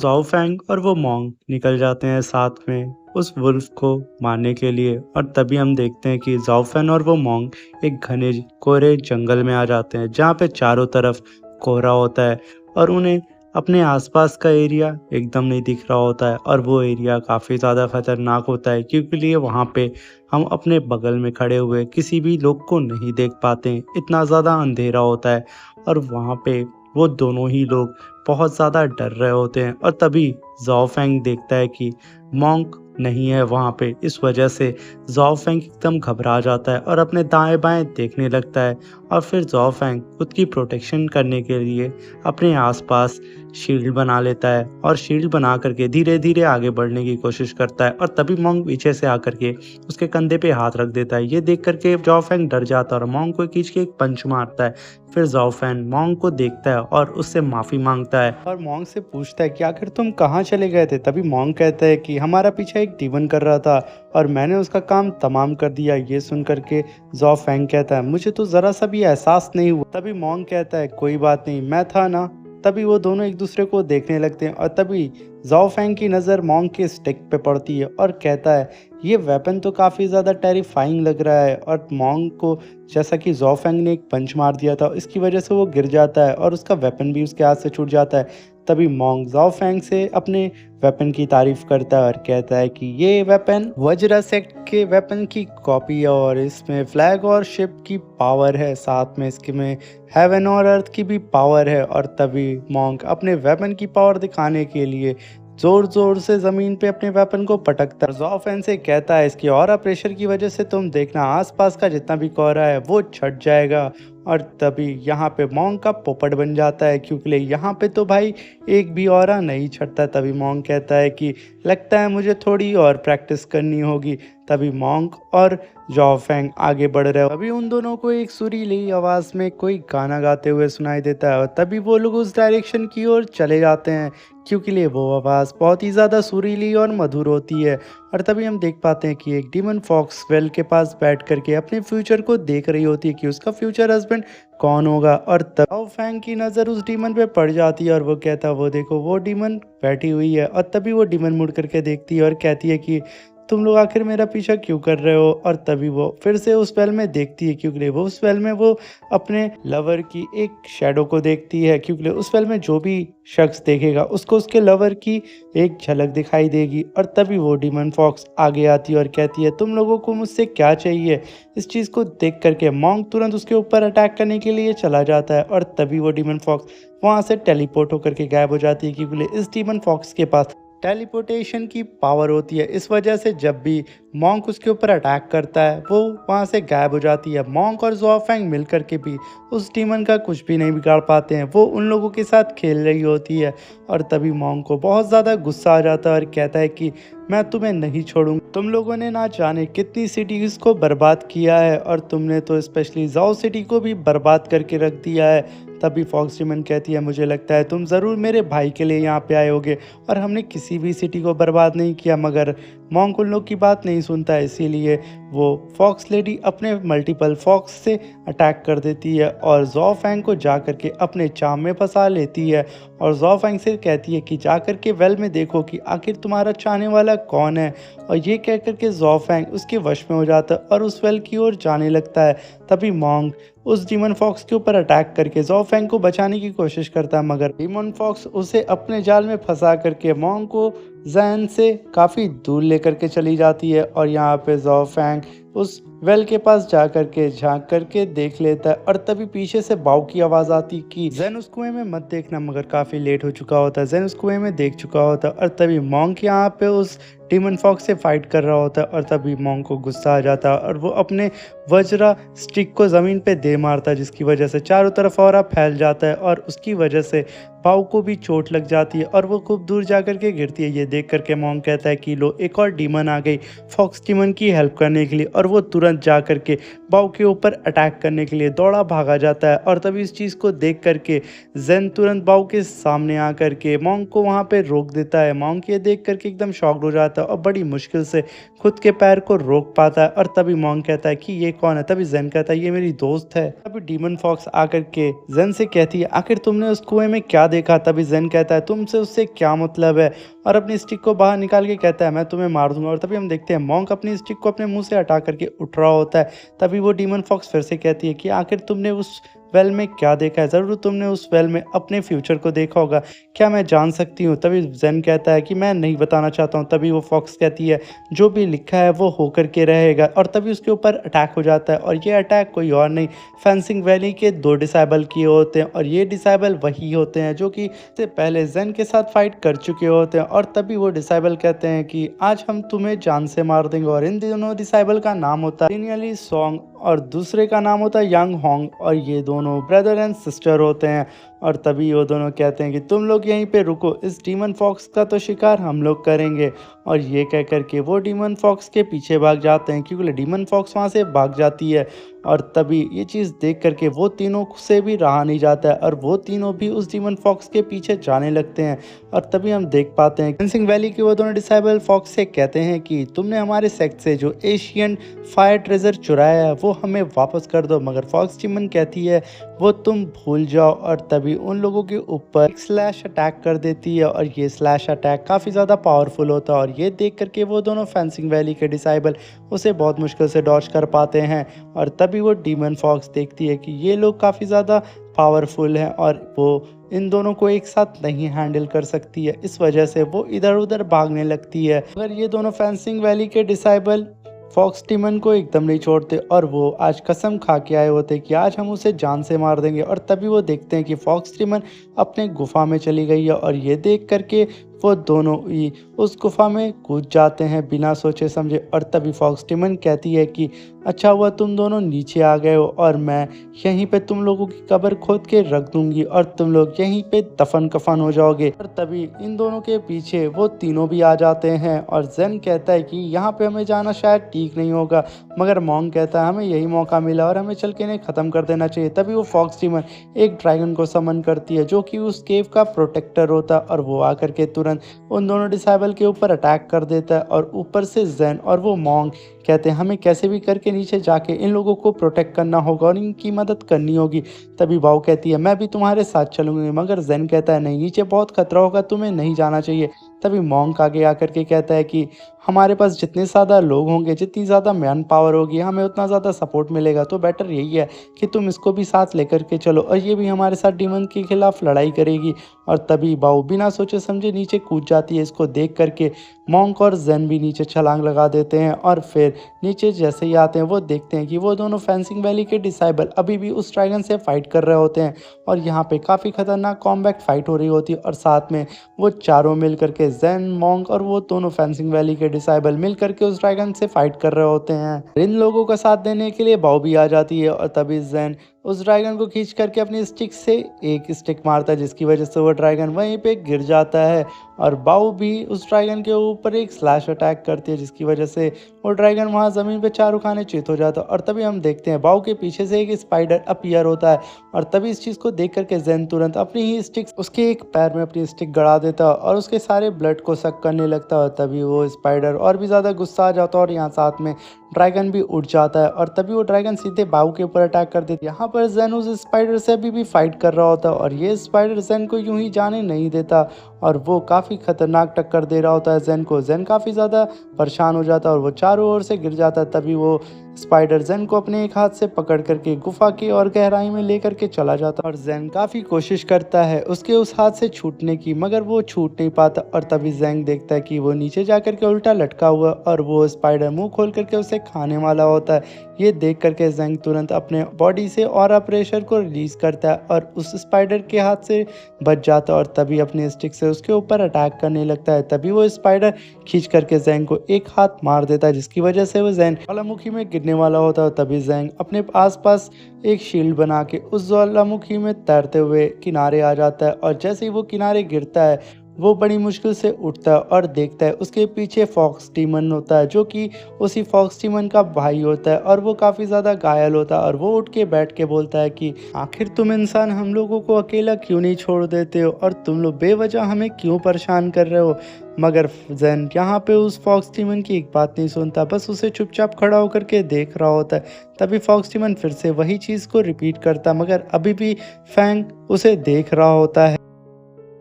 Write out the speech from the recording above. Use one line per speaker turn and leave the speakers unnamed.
Zhao Fang और वो monk निकल जाते हैं साथ में उस वुल्फ को मारने के लिए और तभी हम देखते हैं कि ज़ाओ फैन और वो मॉन्क एक घने कोहरे जंगल में आ जाते हैं जहाँ पे चारों तरफ कोहरा होता है और उन्हें अपने आसपास का एरिया एकदम नहीं दिख रहा होता है और वो एरिया काफ़ी ज़्यादा खतरनाक होता है क्योंकि लिए वहाँ पे हम अपने बगल में खड़े हुए किसी भी लोग को नहीं देख पाते हैं, इतना ज़्यादा अंधेरा होता है और वहाँ पे वो दोनों ही लोग बहुत ज़्यादा डर रहे होते हैं और तभी ज़ाओ फैंग देखता है कि मॉन्क नहीं है वहाँ पे। इस वजह से ज़ाओ फैंग एकदम घबरा जाता है और अपने दाएं बाएं देखने लगता है और फिर ज़ाओ फैंग खुद की प्रोटेक्शन करने के लिए अपने आसपास शील्ड बना लेता है और शील्ड बना करके धीरे धीरे आगे बढ़ने की कोशिश करता है और तभी मॉन्क पीछे से आकर के उसके कंधे पे हाथ रख देता है। ये देख करके ज़ाओ फैंग डर जाता है और मॉन्क को खींच के एक पंच मारता है। फिर ज़ाओ फैन मॉन्क को देखता है और उससे माफ़ी मांगता है और मॉन्क से पूछता है कि आखिर तुम कहाँ चले गए थे। तभी मॉन्क कहता है कि हमारा पीछा एक डीमन कर रहा था और मैंने उसका काम तमाम कर दिया। ये सुन करके ज़ाओ फैंग कहता है मुझे तो ज़रा सा भी एहसास नहीं हुआ। तभी मॉन्क कहता है कोई बात नहीं, मैं था ना। तभी वो दोनों एक दूसरे को देखने लगते हैं और तभी ज़ाओ फैंग की नज़र मॉन्क के स्टिक पे पड़ती है और कहता है ये वेपन तो काफ़ी ज़्यादा टेरिफाइंग लग रहा है। और मॉन्क को जैसा कि ज़ाओ फैंग ने एक पंच मार दिया था इसकी वजह से वो गिर जाता है और उसका वेपन भी उसके हाथ से छूट जाता है। तभी मॉन्क ज़ाओ फैंग से अपने वेपन की तारीफ करता है और कहता है कि ये वेपन वज्रा सेक्ट के वेपन की कॉपी है और इसमें फ्लैग और शिप की पावर है, साथ में इसके में हेवन और अर्थ की भी पावर है। और तभी मॉन्क अपने वेपन की पावर दिखाने के लिए जोर जोर से जमीन पे अपने वेपन को पटकता है। ज़ाओ फैन से कहता है इसकी ऑरा प्रेशर की वजह से तुम देखना आसपास का जितना भी कोहरा है वो छट जाएगा। और तभी यहाँ पे मॉन्क का पोपट बन जाता है क्योंकि यहाँ पे तो भाई एक भी ऑरा नहीं छटता। तभी मॉन्क कहता है कि लगता है मुझे थोड़ी और प्रैक्टिस करनी होगी। तभी मॉन्क और ज़ाओ फैंग आगे बढ़ रहे हो। अभी उन दोनों को एक सुरीली आवाज़ में कोई गाना गाते हुए सुनाई देता है और तभी वो लोग उस डायरेक्शन की ओर चले जाते हैं क्योंकि लिए वो आवाज़ बहुत ही ज़्यादा सुरीली और मधुर होती है। और तभी हम देख पाते हैं कि एक डीमन फॉक्स वेल के पास बैठ करके अपने फ्यूचर को देख रही होती है कि उसका फ्यूचर हस्बैंड कौन होगा। और तब ज़ाओ फैंग की नज़र उस डीमन पे पड़ जाती है और वो कहता है वो देखो वो डीमन बैठी हुई है। और तभी वो डीमन मुड़ करके देखती है और कहती है कि तुम लोग आखिर मेरा पीछा क्यों कर रहे हो। और तभी वो फिर से उस वेल में देखती है क्योंकि वो उस वेल में वो अपने लवर की एक शैडो को देखती है क्योंकि उस वेल में जो भी शख्स देखेगा उसको उसके लवर की एक झलक दिखाई देगी। और तभी वो डीमन फॉक्स आगे आती है और कहती है तुम लोगों को मुझसे क्या चाहिए। इस चीज़ को देख करके मॉन्क तुरंत उसके ऊपर अटैक करने के लिए चला जाता है और तभी वो डीमन फॉक्स वहाँ से टेलीपोर्ट होकर के गायब हो जाती है क्योंकि इस डीमन फॉक्स के पास टेलीपोर्टेशन की पावर होती है। इस वजह से जब भी मॉन्क उसके ऊपर अटैक करता है वो वहाँ से गायब हो जाती है। मॉन्क और ज़ाओ फैंग मिल करके भी उस डीमन का कुछ भी नहीं बिगाड़ पाते हैं। वो उन लोगों के साथ खेल रही होती है और तभी मॉन्क को बहुत ज़्यादा गुस्सा आ जाता है और कहता है कि मैं तुम्हें नहीं छोड़ूंगा। तुम लोगों ने ना जाने कितनी सिटीज़ को बर्बाद किया है और तुमने तो स्पेशली ज़ाओ सिटी को भी बर्बाद करके रख दिया है। तभी फॉक्स डीमन कहती है मुझे लगता है तुम ज़रूर मेरे भाई के लिए यहाँ पे आए होगे और हमने किसी भी सिटी को बर्बाद नहीं किया। मगर मॉन्क उन लोग की बात नहीं सुनता है, इसीलिए वो फॉक्स लेडी अपने मल्टीपल फॉक्स से अटैक कर देती है और ज़ाओ फैंग को जा करके अपने चाम में फंसा लेती है। और ज़ाओ फैंग से कहती है कि जा करके वेल में देखो कि आखिर तुम्हारा चाहने वाला कौन है। और ये कह करके ज़ाओ फैंग उसके वश में हो जाता है और उस वेल की ओर जाने लगता है। तभी मॉन्क उस डीमन फॉक्स के ऊपर अटैक करके ज़ाओ फैंग को बचाने की कोशिश करता है मगर डीमन फॉक्स उसे अपने जाल में फंसा करके मॉन्क को जैन से काफ़ी दूर लेकर के चली जाती है। और यहाँ पे ज़ाओ फैंग उस वेल के पास जा करके झांक करके देख लेता है और तभी पीछे से बाव की आवाज़ आती कि जैन उस कुएं में मत देखना। मगर काफ़ी लेट हो चुका होता है, जैन उस कुएं में देख चुका होता है और तभी मॉन्क यहाँ पे उस डीमन फॉक्स से फाइट कर रहा होता है। और तभी मॉन्क को गुस्सा आ जाता है और वो अपने वज्रा स्टिक को ज़मीन पे दे मारता है जिसकी वजह से चारों तरफ ऑरा फैल जाता है और उसकी वजह से पाव को भी चोट लग जाती है और वो खूब दूर जा करके गिरती है। ये देख करके मॉन्क कहता है कि लो एक और डीमन आ गई फॉक्स डीमन की हेल्प करने के लिए और वो तुरंत जा करके बाओ के ऊपर अटैक करने के लिए दौड़ा भागा जाता है। और तभी इस चीज़ को देख करके जेन तुरंत बाओ के सामने आ करके मोंग को वहाँ पे रोक देता है। मोंग ये देख करके एकदम शॉक्ड हो जाता है और बड़ी मुश्किल से खुद के पैर को रोक पाता है। और तभी मोंग कहता है कि ये कौन है। तभी जेन कहता है ये मेरी दोस्त है। तभी डीमन फॉक्स आकर के जेन से कहती है आखिर तुमने उस कुएं में क्या देखा। तभी जेन कहता है तुमसे उससे क्या मतलब है, और अपनी स्टिक को बाहर निकाल के कहता है मैं तुम्हें मार दूंगा। और तभी हम देखते हैं मोंग अपनी स्टिक को अपने मुंह से हटा करके उठ रहा होता है। तभी वो डीमन फॉक्स फिर से कहती है कि आखिर तुमने उस वेल में क्या देखा है, ज़रूर तुमने उस वेल में अपने फ्यूचर को देखा होगा, क्या मैं जान सकती हूँ। तभी जेन कहता है कि मैं नहीं बताना चाहता हूँ। तभी वो फॉक्स कहती है जो भी लिखा है वो हो करके रहेगा। और तभी उसके ऊपर अटैक हो जाता है, और ये अटैक कोई और नहीं फेंसिंग वैली के 2 डिसाइबल किए होते हैं। और ये डिसाइबल वही होते हैं जो कि से पहले जेन के साथ फाइट कर चुके होते हैं। और तभी वो डिसाइबल कहते हैं कि आज हम तुम्हें जान से मार देंगे। और इन दोनों डिसाइबल का नाम होता है लिनियली सॉन्ग और दूसरे का नाम होता है यंग होंग। और ये दोनों ब्रदर एंड सिस्टर होते हैं। और तभी वो दोनों कहते हैं कि तुम लोग यहीं पे रुको, इस डीमन फॉक्स का तो शिकार हम लोग करेंगे। और ये कह करके वो डीमन फॉक्स के पीछे भाग जाते हैं, क्योंकि डीमन फॉक्स वहाँ से भाग जाती है। और तभी ये चीज़ देख करके वो तीनों से भी रहा नहीं जाता है, और वो तीनों भी उस डीमन फॉक्स के पीछे जाने लगते हैं। और तभी हम देख पाते हैं फेंसिंग वैली के वो दोनों डिसाइबल फॉक्स से कहते हैं कि तुमने हमारे सेक्ट से जो एशियन फायर ट्रेजर चुराया है वो हमें वापस कर दो। मगर फॉक्स डीमन कहती है वो तुम भूल जाओ। और तभी उन लोगों के ऊपर एक स्लैश अटैक कर देती है, और ये स्लैश अटैक काफ़ी ज़्यादा पावरफुल होता है। और ये देख करके वो दोनों फेंसिंग वैली के डिसाइबल उसे बहुत मुश्किल से डॉज कर पाते हैं। और तभी वो डीमन फॉक्स देखती है कि ये लोग काफ़ी ज़्यादा पावरफुल हैं और वो इन दोनों को एक साथ नहीं हैंडल कर सकती है। इस वजह से वो इधर उधर भागने लगती है। अगर ये दोनों फेंसिंग वैली के डिसाइबल फॉक्स टीमन को एकदम नहीं छोड़ते, और वो आज कसम खा के आए होते कि आज हम उसे जान से मार देंगे। और तभी वो देखते हैं कि फॉक्स टीमन अपने गुफा में चली गई है। और ये देख करके वो दोनों ही उस गुफा में कूद जाते हैं बिना सोचे समझे। और तभी फॉक्स टीमन कहती है कि अच्छा हुआ तुम दोनों नीचे आ गए हो, और मैं यहीं पे तुम लोगों की कब्र खोद के रख दूंगी और तुम लोग यहीं पे दफन कफन हो जाओगे। और तभी इन दोनों के पीछे वो तीनों भी आ जाते हैं। और जेन कहता है कि यहाँ पे हमें जाना शायद ठीक नहीं होगा, मगर मोंग कहता है हमें यही मौका मिला और हमें चल के इन्हें ख़त्म कर देना चाहिए। तभी वो फॉक्स टीमन एक ड्रैगन को समन करती है जो कि उस केव का प्रोटेक्टर होता है, और वो आकर के तुरंत उन दोनों डिसाइबल के ऊपर अटैक कर देता है। और ऊपर से जेन और वो मोंग कहते हैं हमें कैसे भी करके नीचे जाके इन लोगों को प्रोटेक्ट करना होगा और इनकी मदद करनी होगी। तभी बाओ कहती है मैं भी तुम्हारे साथ चलूंगी, मगर जेन कहता है नहीं, नीचे बहुत खतरा होगा, तुम्हें नहीं जाना चाहिए। तभी मोंग आगे आकर के कहता है कि हमारे पास जितने ज़्यादा लोग होंगे, जितनी ज़्यादा मैन पावर होगी, हमें उतना ज़्यादा सपोर्ट मिलेगा, तो बेटर यही है कि तुम इसको भी साथ लेकर के चलो, और ये भी हमारे साथ डीमन के खिलाफ लड़ाई करेगी। और तभी बाओ बिना सोचे समझे नीचे कूद जाती है। इसको देख करके मोंग और जेन भी नीचे छलांग लगा देते हैं। और फिर नीचे जैसे ही आते हैं वो देखते हैं कि वो दोनों फेंसिंग वैली के डिसाइबल अभी भी उस ड्रैगन से फाइट कर रहे होते हैं, और यहाँ पे काफ़ी खतरनाक कॉम्बैट फाइट हो रही होती है। और साथ में वो चारों मिल करके जेन, मोंग और वो दोनों फेंसिंग वैली के डिसाइबल मिल करके उस ड्रैगन से फाइट कर रहे होते हैं। इन लोगों का साथ देने के लिए बाओ भी आ जाती है, और तभी जेन उस ड्रैगन को खींच करके अपनी स्टिक से एक स्टिक मारता है, जिसकी वजह से वो ड्रैगन वहीं पे गिर जाता है। और बाओ भी उस ड्रैगन के ऊपर एक स्लैश अटैक करती है, जिसकी वजह से वो ड्रैगन वहाँ ज़मीन पे चारों खाने चित हो जाता है। और तभी हम देखते हैं बाओ के पीछे से एक स्पाइडर अपीयर होता है, और तभी इस चीज़ को देख करके जेन तुरंत अपनी ही स्टिक उसके एक पैर में अपनी स्टिक गड़ा देता है और उसके सारे ब्लड को सक करने लगता है। तभी वो स्पाइडर और भी ज़्यादा गुस्सा आ जाता है, और यहाँ साथ में ड्रैगन भी उठ जाता है। और तभी वो ड्रैगन सीधे बाओ के ऊपर अटैक कर देती है। यहाँ पर जेन उस स्पाइडर से अभी भी फाइट कर रहा होता है, और ये स्पाइडर जेन को यूं ही जाने नहीं देता, और वो काफ़ी खतरनाक टक्कर दे रहा होता है जेन को। जेन काफ़ी ज़्यादा परेशान हो जाता है और वो चारों ओर से गिर जाता है। तभी वो स्पाइडर जेन को अपने एक हाथ से पकड़ करके गुफा की और गहराई में लेकर के चला जाता है, और जेन काफ़ी कोशिश करता है उसके उस हाथ से छूटने की, मगर वो छूट नहीं पाता। और तभी जेन देखता है कि वो नीचे जा करके उल्टा लटका हुआ, और वो स्पाइडर मुंह खोल करके उसे खाने वाला होता है। ये देख करके जेन तुरंत अपने बॉडी से ऑरा प्रेशर को रिलीज करता है और उस स्पाइडर के हाथ से बच जाता है, और तभी अपने स्टिक से उसके ऊपर अटैक करने लगता है। तभी वो स्पाइडर खींच करके जेन को एक हाथ मार देता है, जिसकी वजह से वो जेन ज्वालामुखी में गिरने वाला होता है। तभी जेन अपने आसपास एक शील्ड बना के उस ज्वालामुखी में तैरते हुए किनारे आ जाता है, और जैसे ही वो किनारे गिरता है वो बड़ी मुश्किल से उठता है और देखता है उसके पीछे फॉक्स डीमन होता है जो कि उसी फॉक्स डीमन का भाई होता है और वो काफ़ी ज़्यादा घायल होता है और वो उठ के बैठ के बोलता है कि आखिर तुम इंसान हम लोगों को अकेला क्यों नहीं छोड़ देते हो और तुम लोग बेवजह हमें क्यों परेशान कर रहे हो। मगर जैन यहाँ पे उस फॉक्स डीमन की एक बात नहीं सुनता, बस उसे चुपचाप खड़ा होकर के देख रहा होता है। तभी फॉक्स डीमन फिर से वही चीज़ को रिपीट करता, मगर अभी भी फैंग उसे देख रहा होता है।